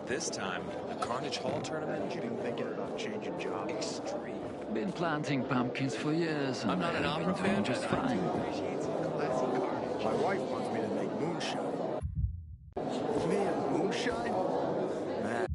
This time, the Carnage Hall tournament. You been thinking about changing jobs? Extreme. Been planting pumpkins for years, and I'm not an I've opera been doing fan, just but I fine. Appreciate some classy carnage. My wife wants me to make moonshine. Man, moonshine? Man.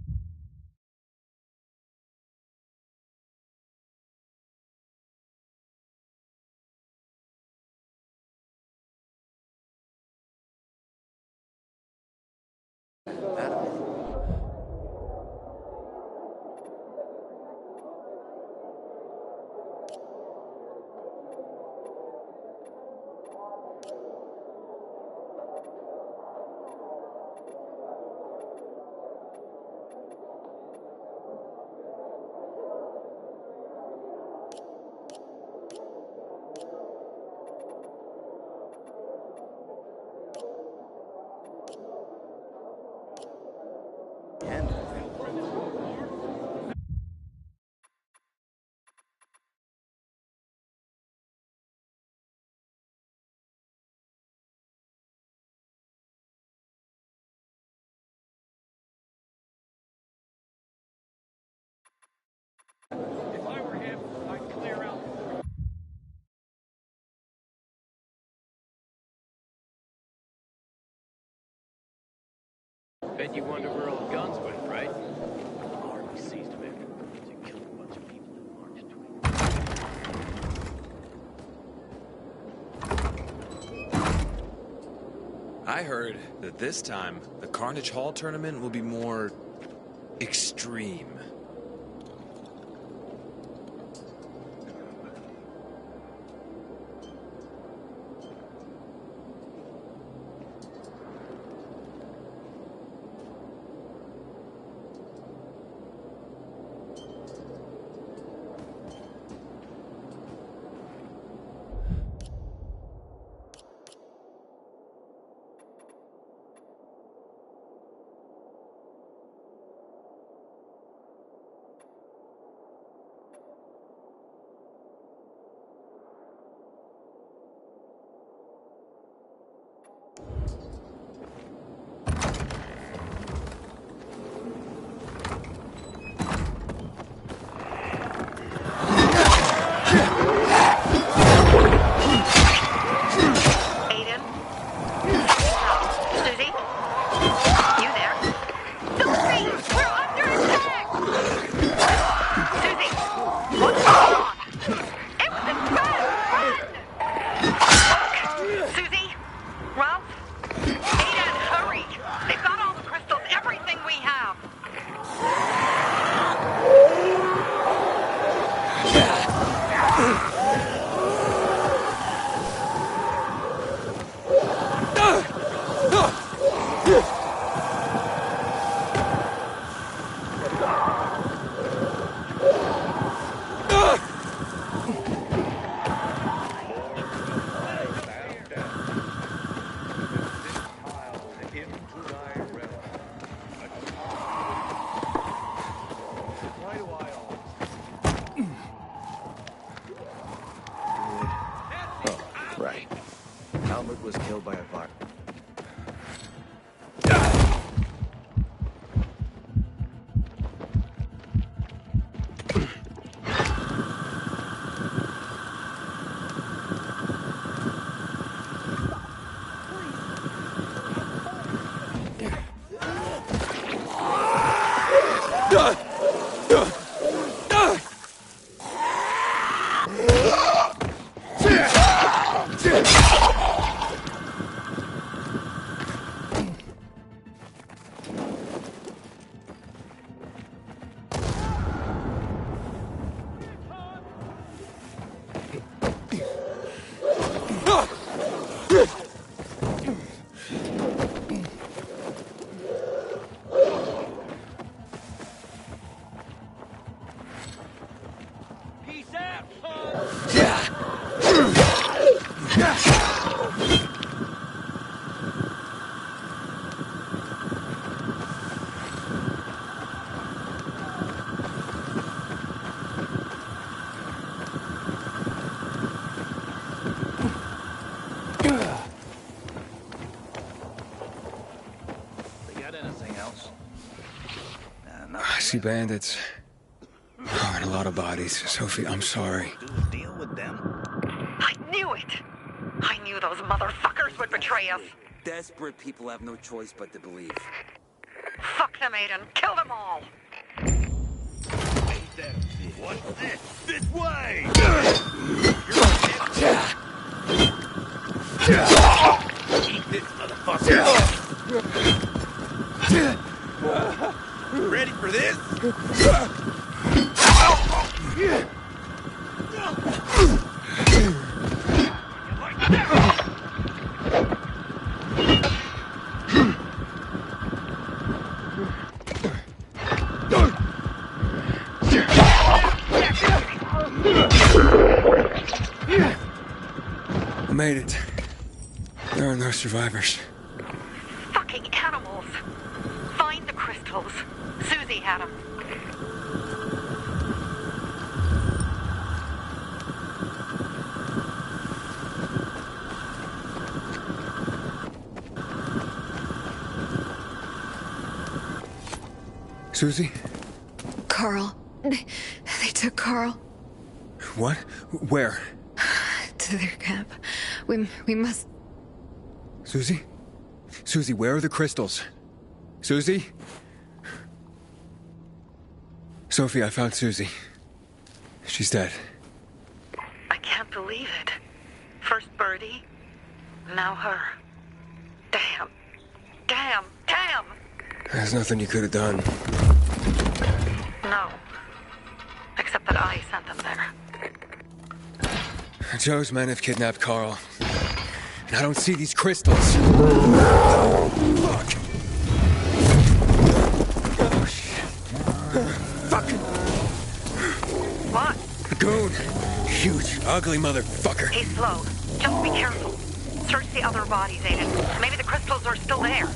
If I were him, I'd clear out. Bet you wonder where all the guns went, right? The army seized them after killed a bunch of people in March 20. I heard that this time, the Carnage Hall tournament will be more extreme. Right. Albert was killed by a virus. I see bandits. Oh, and a lot of bodies. Sophie, I'm sorry. Deal with them. I knew it! I knew those motherfuckers would betray us. Desperate people have no choice but to believe. Fuck them, Aiden. Kill them all. What's this? This way! Eat this, motherfucker! Ready for this? I made it. There are no survivors. Fucking animals. Find the crystals. Susie had them. Susie? Carl. They took Carl What? Where? to their camp. We must... Susie? Susie, where are the crystals? Susie? Sophie, I found Susie. She's dead. I can't believe it. First Birdie, now her. Damn. Damn. Damn! There's nothing you could have done. No. Except that I sent them there. Joe's men have kidnapped Carl. And I don't see these crystals. Fuck! Oh, shit. Fuck! What? A goon! Huge, ugly motherfucker. He's slow. Just be careful. Search the other bodies, Aiden. Maybe the crystals are still there.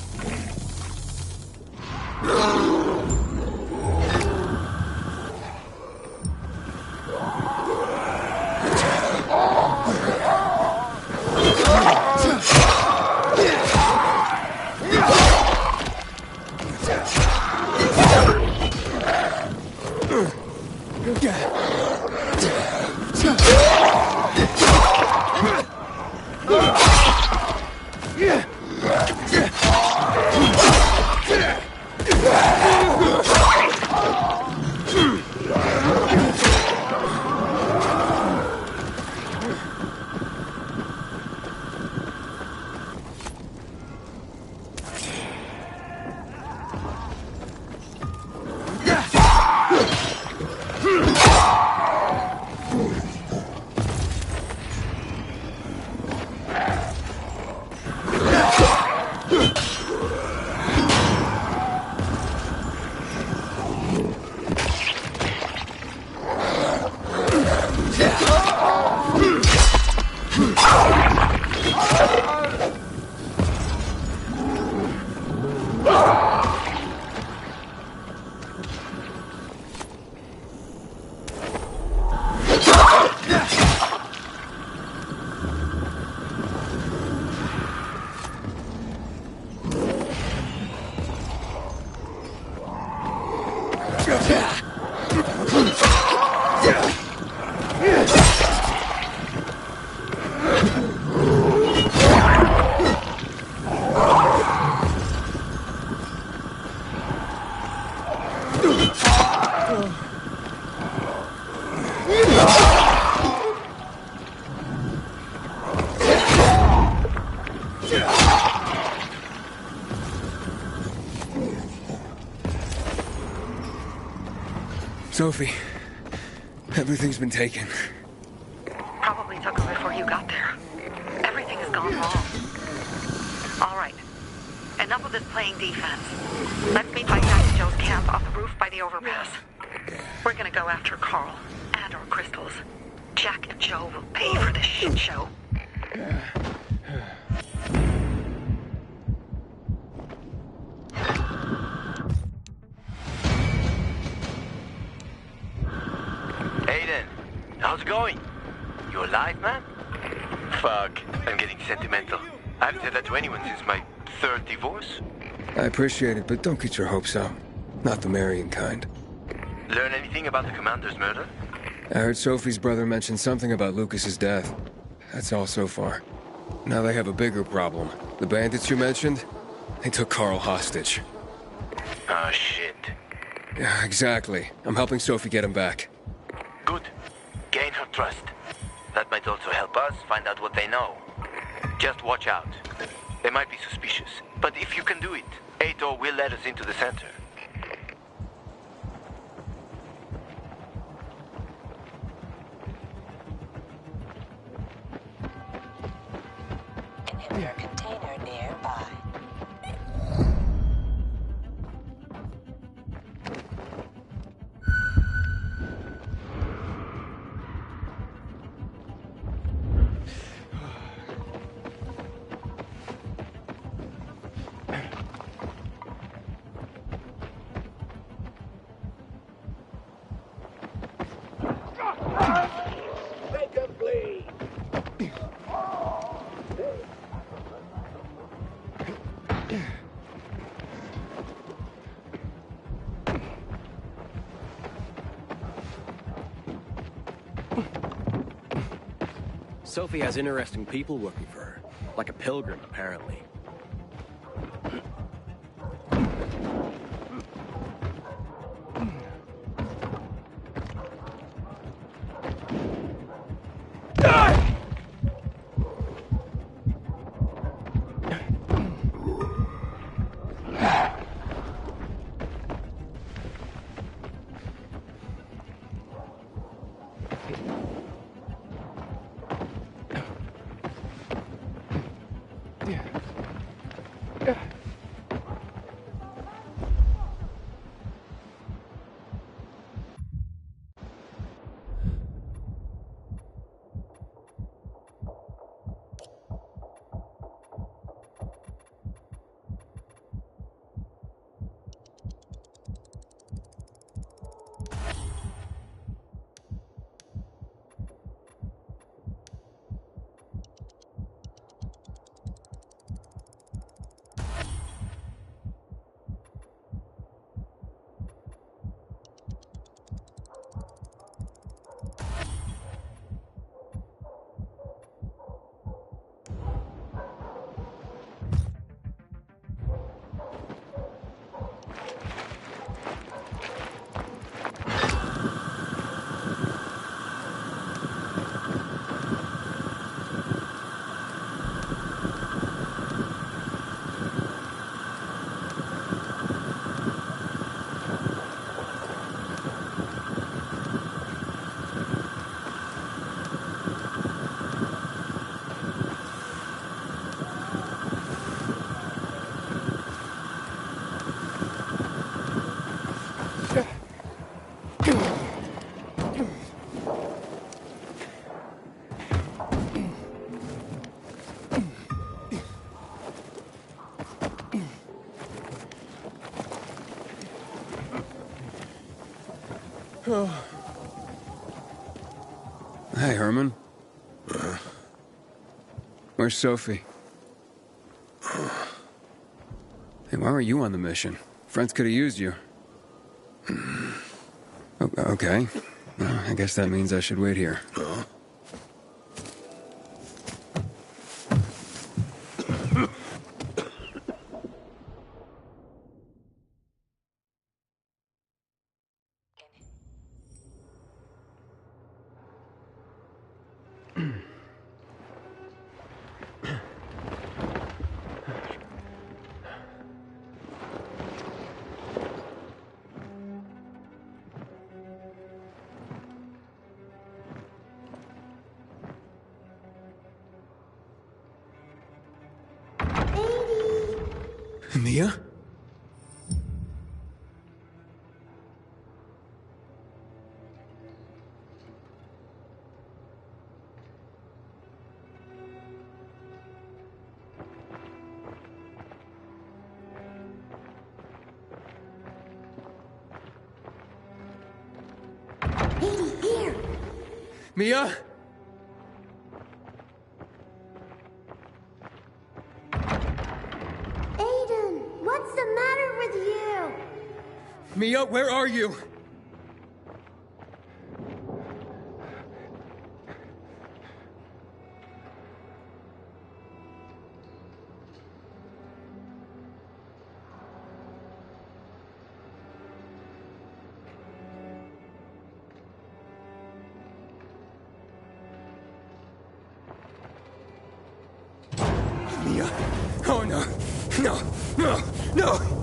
Sophie, everything's been taken. Probably took them before you got there. Everything has gone wrong. All right. Enough of this playing defense. Let's meet by Jack and Joe's camp off the roof by the overpass. We're gonna go after Carl and our crystals. Jack and Joe will pay for this shit show. Aiden, how's it going? You alive, man? Fuck, I'm getting sentimental. I haven't said that to anyone since my third divorce. I appreciate it, but don't get your hopes up. Not the marrying kind. Learn anything about the commander's murder? I heard Sophie's brother mention something about Lucas's death. That's all so far. Now they have a bigger problem. The bandits you mentioned, they took Carl hostage. Ah, shit. Yeah, exactly. I'm helping Sophie get him back. Good. Gain her trust. That might also help us find out what they know. Just watch out. They might be suspicious, but if you can do it, Ato will let us into the center. Inhibitor container nearby. Sophie has interesting people working for her. Like a pilgrim, apparently. Hey, Herman. Where's Sophie? Hey, why were you on the mission? Friends could have used you. Okay. Well, I guess that means I should wait here. Mia? Here! Mia? Aiden, what's the matter with you? Mia, where are you? Mia. Oh, no. No. No. No.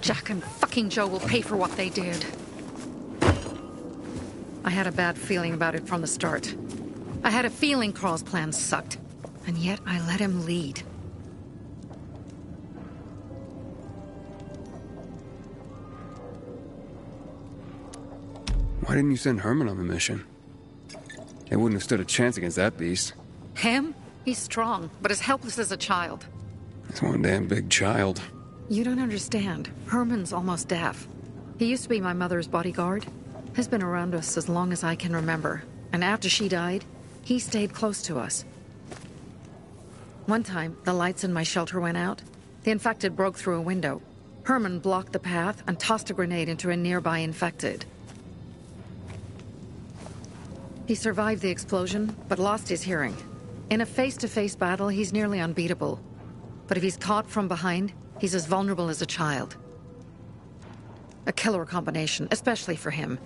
Jack and fucking Joe will pay for what they did. I had a bad feeling about it from the start. I had a feeling Carl's plan sucked, and yet I let him lead. Why didn't you send Herman on the mission? They wouldn't have stood a chance against that beast. Him? He's strong, but as helpless as a child. He's one damn big child. You don't understand. Herman's almost deaf. He used to be my mother's bodyguard. Has been around us as long as I can remember. And after she died, he stayed close to us. One time, the lights in my shelter went out. The infected broke through a window. Herman blocked the path and tossed a grenade into a nearby infected. He survived the explosion, but lost his hearing. In a face-to-face battle, he's nearly unbeatable. But if he's caught from behind, he's as vulnerable as a child. A killer combination, especially for him.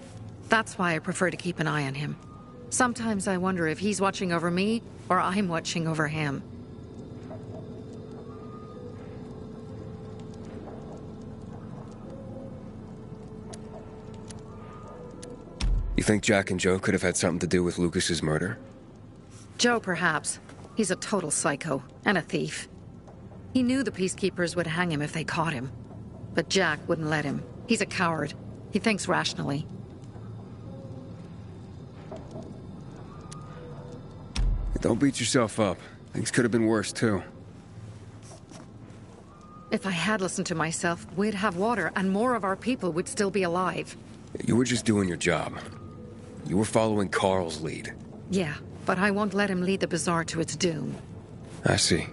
That's why I prefer to keep an eye on him. Sometimes I wonder if he's watching over me, or I'm watching over him. You think Jack and Joe could have had something to do with Lucas's murder? Joe, perhaps. He's a total psycho, and a thief. He knew the Peacekeepers would hang him if they caught him. But Jack wouldn't let him. He's a coward. He thinks rationally. Don't beat yourself up. Things could have been worse, too. If I had listened to myself, we'd have water, and more of our people would still be alive. You were just doing your job. You were following Carl's lead. Yeah, but I won't let him lead the Bazaar to its doom. I see.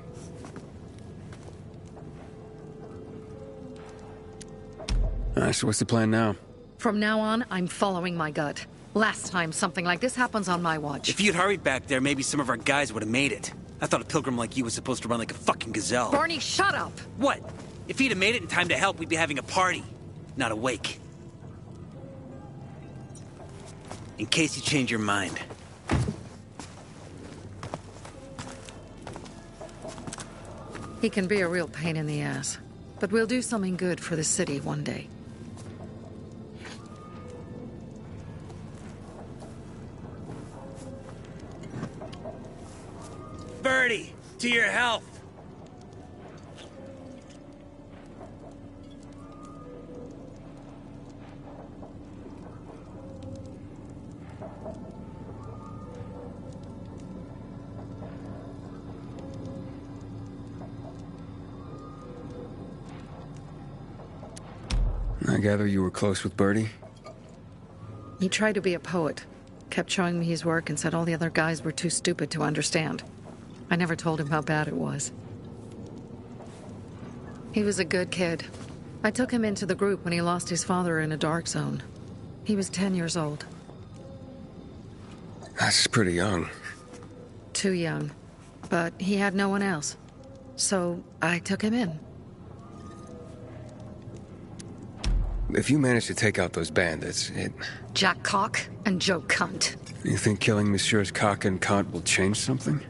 So what's the plan now? From now on, I'm following my gut. Last time something like this happens on my watch. If you'd hurried back there, maybe some of our guys would have made it. I thought a pilgrim like you was supposed to run like a fucking gazelle. Barney, shut up! What? If he'd have made it in time to help, we'd be having a party, not a wake. In case you change your mind. He can be a real pain in the ass. But we'll do something good for the city one day. Birdie, to your health. I gather you were close with Birdie? He tried to be a poet. Kept showing me his work and said all the other guys were too stupid to understand. I never told him how bad it was. He was a good kid. I took him into the group when he lost his father in a dark zone. He was 10 years old. That's pretty young. Too young. But he had no one else. So I took him in. If you manage to take out those bandits, Jack Cock and Joe Cunt. You think killing Messieurs Cock and Cunt will change something?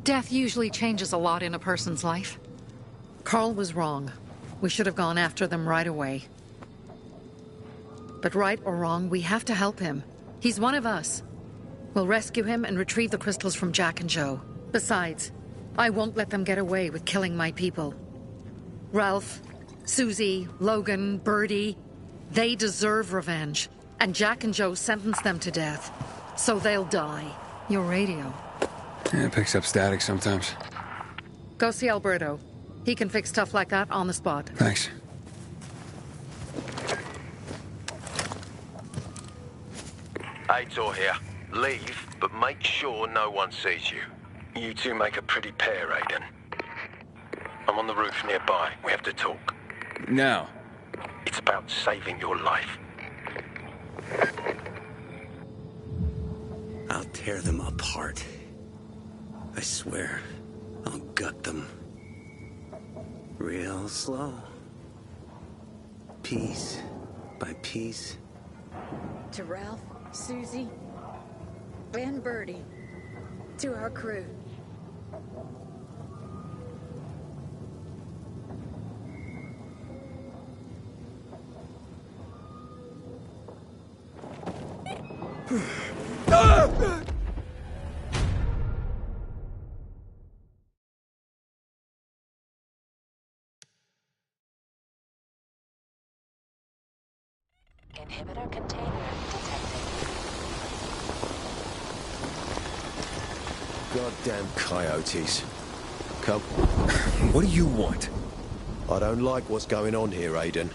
Death usually changes a lot in a person's life. Carl was wrong. We should have gone after them right away. But right or wrong, we have to help him. He's one of us. We'll rescue him and retrieve the crystals from Jack and Joe. Besides, I won't let them get away with killing my people. Ralph, Susie, Logan, Birdie, they deserve revenge. And Jack and Joe sentenced them to death. So they'll die. Your radio. Yeah, it picks up static sometimes. Go see Alberto. He can fix stuff like that on the spot. Thanks. Aitor here. Leave, but make sure no one sees you. You two make a pretty pair, Aiden. I'm on the roof nearby. We have to talk. Now. It's about saving your life. I'll tear them apart. I swear, I'll gut them. Real slow. Piece by piece. To Ralph, Susie, and Birdie. To our crew. Inhibitor container detected. Goddamn coyotes. Come. What do you want? I don't like what's going on here, Aiden.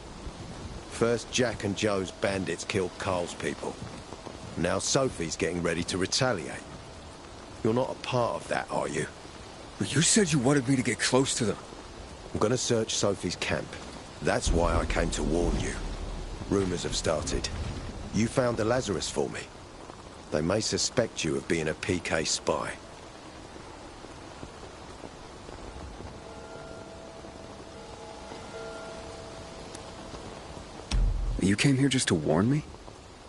First, Jack and Joe's bandits killed Carl's people. Now Sophie's getting ready to retaliate. You're not a part of that, are you? But you said you wanted me to get close to them. I'm gonna search Sophie's camp. That's why I came to warn you. Rumors have started. You found the Lazarus for me. They may suspect you of being a PK spy. You came here just to warn me?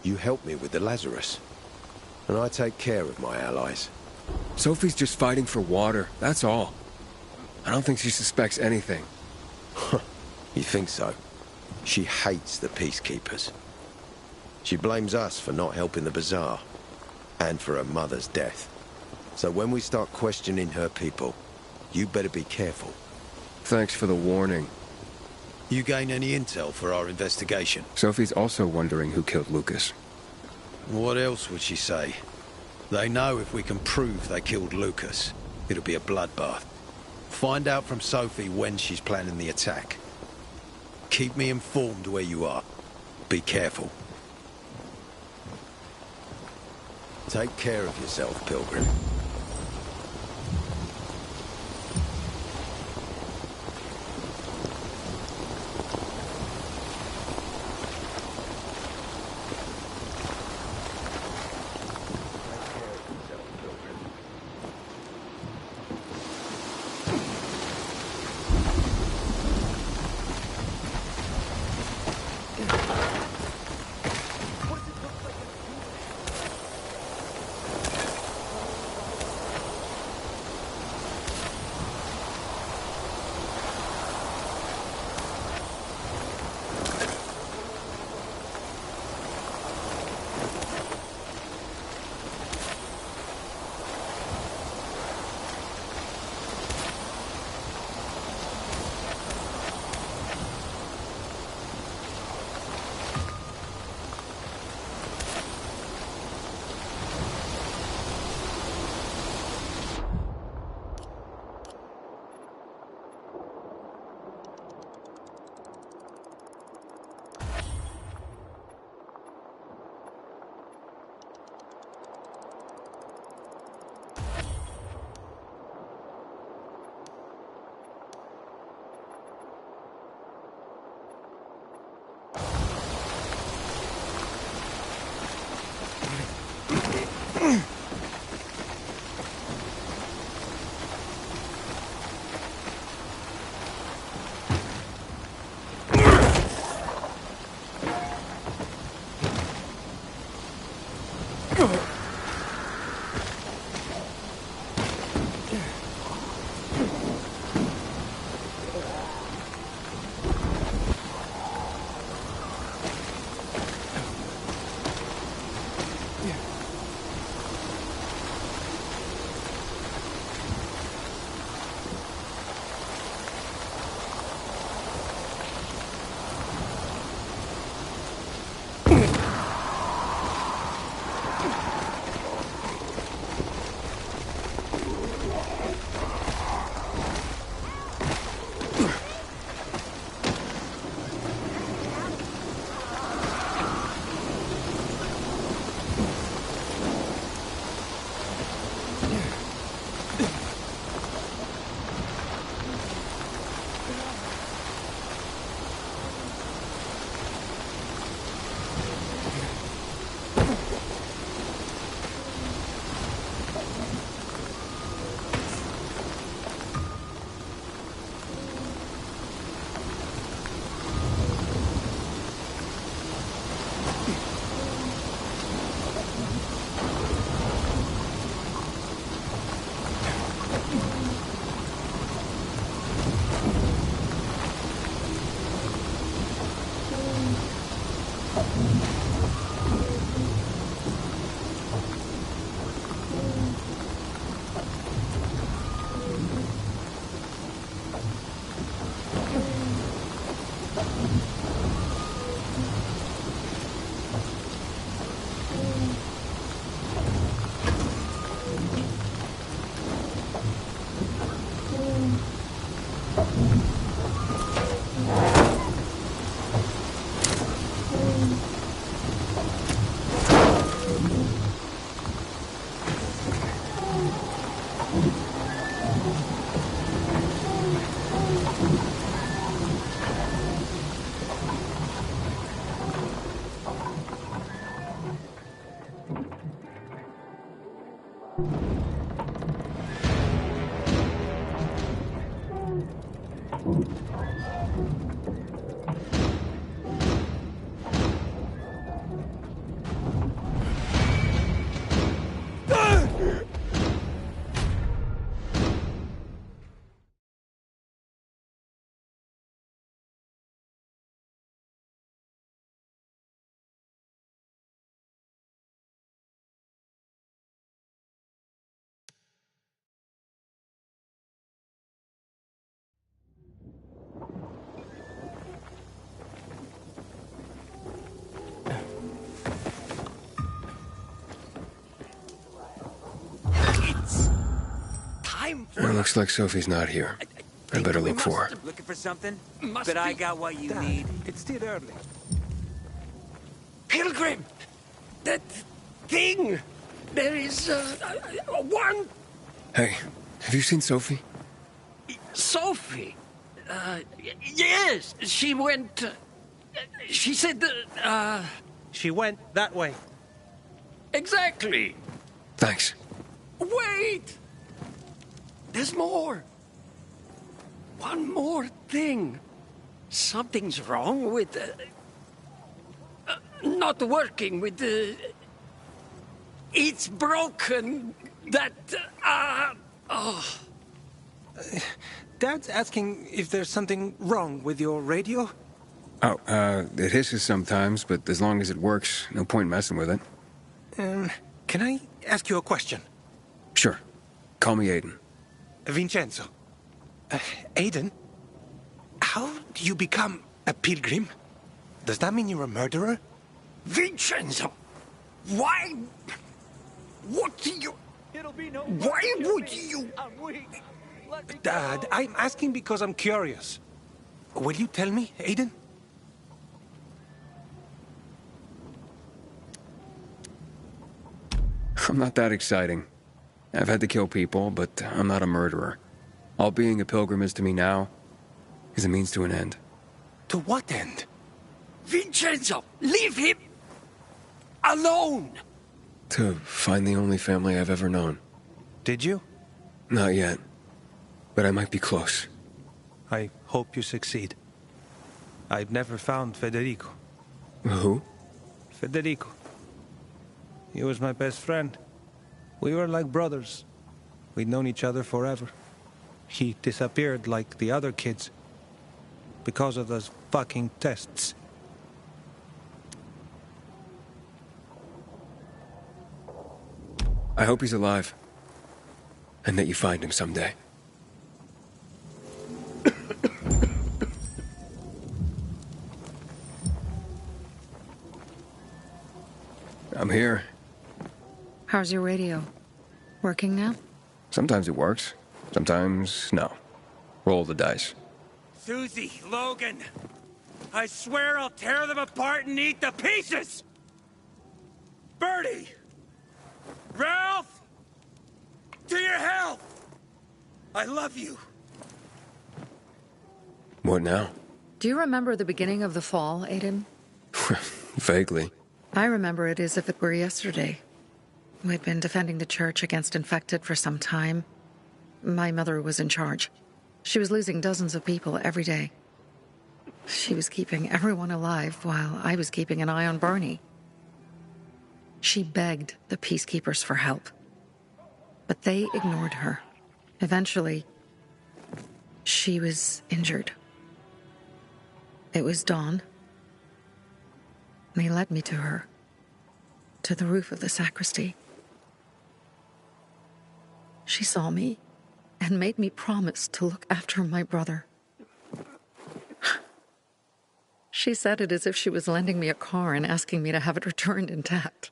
You helped me with the Lazarus. And I take care of my allies. Sophie's just fighting for water, that's all. I don't think she suspects anything. You think so? She hates the peacekeepers. She blames us for not helping the bazaar. And for her mother's death. So when we start questioning her people, you better be careful. Thanks for the warning. You gain any intel for our investigation? Sophie's also wondering who killed Lucas. What else would she say? They know if we can prove they killed Lucas, it'll be a bloodbath. Find out from Sophie when she's planning the attack. Keep me informed where you are. Be careful. Take care of yourself, Pilgrim. It looks like Sophie's not here. I better look for her. Looking for something? But I got what you need. It's still early. Pilgrim! That thing! There is, one... Hey, have you seen Sophie? Sophie? Yes, she went... she said that, She went that way. Exactly. Thanks. Wait! There's more. One more thing. Something's wrong with... not working with the... It's broken. That... oh. Dad's asking if there's something wrong with your radio? Oh, it hisses sometimes, but as long as it works, no point messing with it. Can I ask you a question? Sure. Call me Aiden. Vincenzo. Aiden? How do you become a pilgrim? Does that mean you're a murderer? Vincenzo! Why... What do you... Why would you... Dad, I'm asking because I'm curious. Will you tell me, Aiden? I'm not that exciting. I've had to kill people, but I'm not a murderer. All being a pilgrim is to me now is a means to an end. To what end? Vincenzo, leave him alone! To find the only family I've ever known. Did you? Not yet. But I might be close. I hope you succeed. I've never found Federico. Who? Federico. He was my best friend. We were like brothers. We'd known each other forever. He disappeared like the other kids. Because of those fucking tests. I hope he's alive. And that you find him someday. I'm here. How's your radio? Working now? Sometimes it works. Sometimes, no. Roll the dice. Susie, Logan, I swear I'll tear them apart and eat the pieces! Bertie! Ralph! To your health! I love you. What now? Do you remember the beginning of the fall, Aiden? Vaguely. I remember it as if it were yesterday. We'd been defending the church against infected for some time. My mother was in charge. She was losing dozens of people every day. She was keeping everyone alive while I was keeping an eye on Barney. She begged the peacekeepers for help. But they ignored her. Eventually, she was injured. It was dawn. and he led me to her, to the roof of the sacristy. She saw me and made me promise to look after my brother. She said it as if she was lending me a car and asking me to have it returned intact.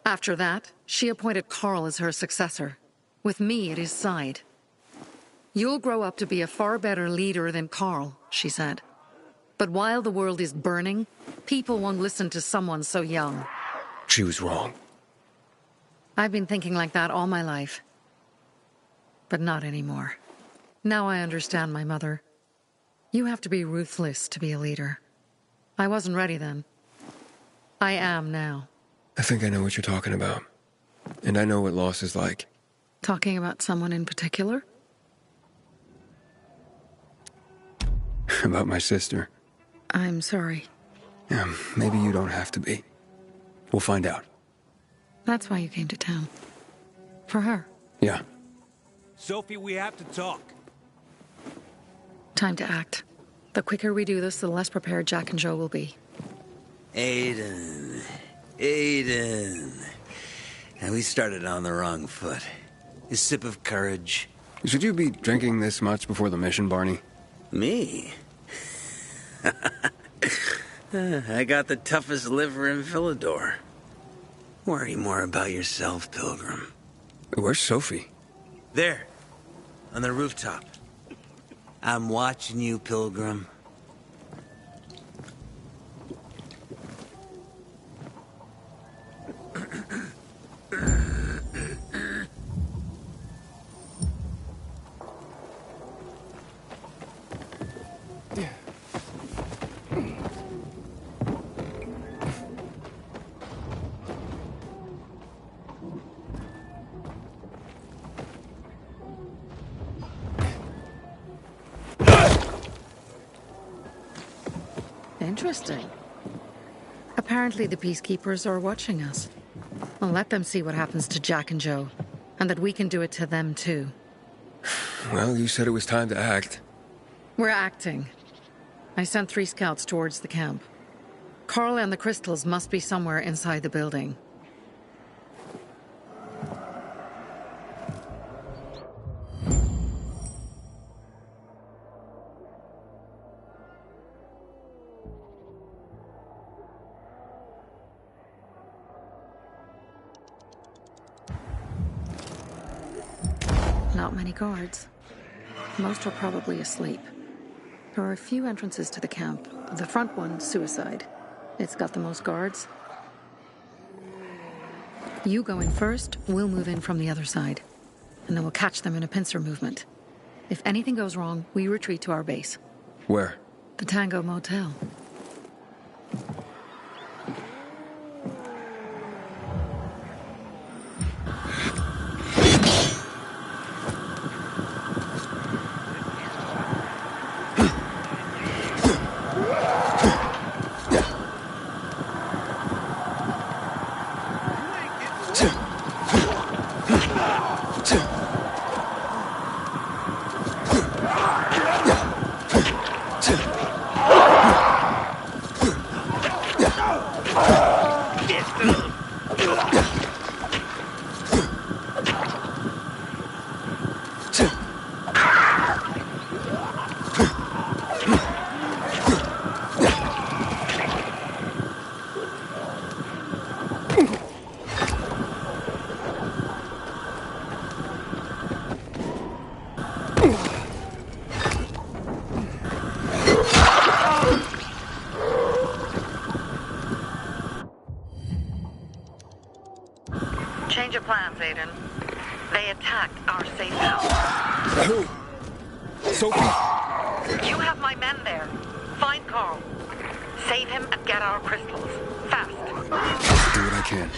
After that, she appointed Carl as her successor, with me at his side. You'll grow up to be a far better leader than Carl, she said. But while the world is burning, people won't listen to someone so young. She was wrong. I've been thinking like that all my life. But not anymore. Now I understand my mother. You have to be ruthless to be a leader. I wasn't ready then. I am now. I think I know what you're talking about. And I know what loss is like. Talking about someone in particular? About my sister. I'm sorry. Yeah, maybe you don't have to be. We'll find out. That's why you came to town. For her. Yeah. Sophie, we have to talk. Time to act. The quicker we do this, the less prepared Jack and Joe will be. Aiden. And we started on the wrong foot. A sip of courage. Should you be drinking this much before the mission, Barney? Me? I got the toughest liver in Villador. Worry more about yourself, Pilgrim. Where's Sophie? There. On the rooftop. I'm watching you, Pilgrim. Interesting. Apparently the peacekeepers are watching us. Well, let them see what happens to Jack and Joe, and that we can do it to them too. Well, you said it was time to act. We're acting. I sent 3 scouts towards the camp. Carl and the crystals must be somewhere inside the building. Not many guards. Most are probably asleep. There are a few entrances to the camp. The front one, suicide. It's got the most guards. You go in first, we'll move in from the other side. And then we'll catch them in a pincer movement. If anything goes wrong, we retreat to our base. Where? The Tango Motel. Change of plans, Aiden. They attacked our safe house. Who? Sophie? You have my men there. Find Carl. Save him and get our crystals. Fast. I'll do what I can.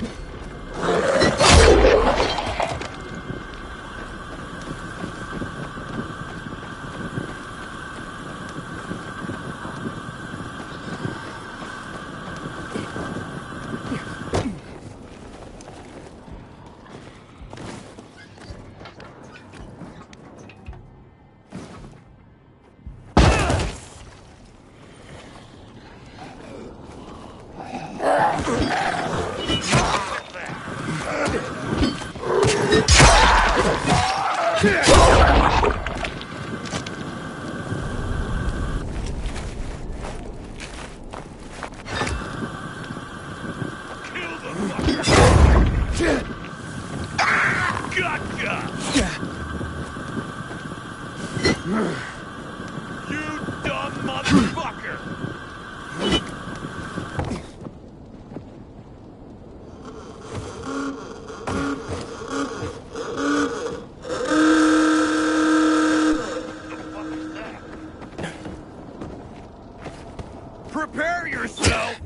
Prepare yourself!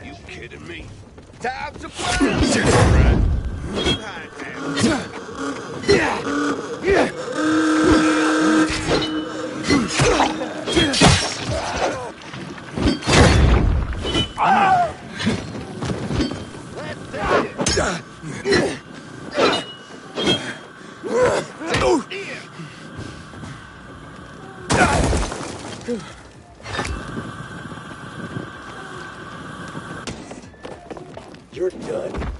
You kidding me? Time to play! You're done.